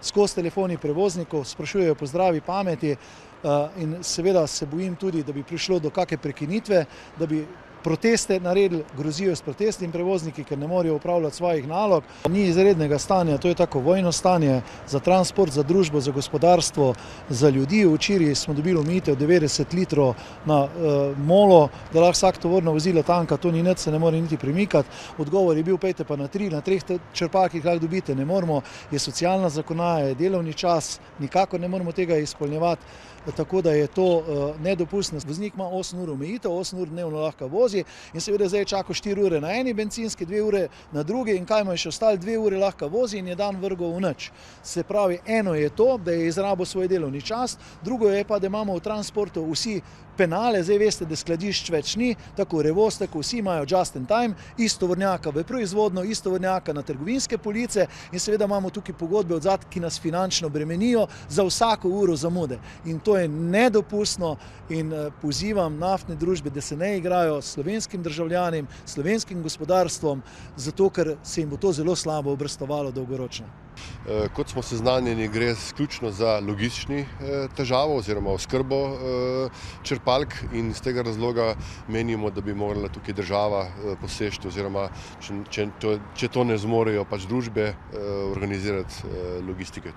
skozi telefoni prevoznikov, sprašujejo po zdravi pameti in seveda se bojim tudi, da bi prišlo do kakšne prekinitve, da bi proteste naredili, grozijo s protestnimi prevozniki, ker ne morejo opravljati svojih nalog. Ni izrednega stanja, to je tako vojno stanje za transport, za družbo, za gospodarstvo, za ljudi. Včeraj smo dobili omejitev 90 litrov na molo, da lahko vsak tovorno vozilo tanka, to ni nič, se ne more niti premikati. Odgovor je bil, pejte pa na 3, na 3 črpalkah lahko dobite, ne moremo, je socialna zakonodaja, je delovni čas, nikakor ne moremo tega izpolnjevati, tako da je to nedopustno. Voznik ima 8 ur omejitev, 8 ur dnevno lahko vozi in seveda zdaj čaka 4 ure na eni bencinski, 2 ure na drugi in kaj mu je še ostalo, 2 ure lahko vozi in je dan vrgel v nič. Se pravi, eno je to, da je izrabil svoj delovni čas, drugo je pa, da imamo v transportu vsi penale, zdaj veste, da skladišč več ni, tako Revoz, tako vsi imajo just in time, isto vrnjaka v proizvodno, isto vrnjaka na trgovinske police in seveda imamo tukaj pogodbe odzad, ki nas finančno bremenijo za vsako uro zamude. In to je nedopustno in pozivam naftne družbe, da se ne igrajo s slovenskim državljanom, slovenskim gospodarstvom, zato ker se jim bo to zelo slabo obrestovalo dolgoročno. Kot smo seznanjeni, gre izključno za logistični težavo oziroma oskrbo črpalk in iz tega razloga menimo, da bi morala tukaj država poseči oziroma, če to ne zmorejo pač družbe, organizirati logistike.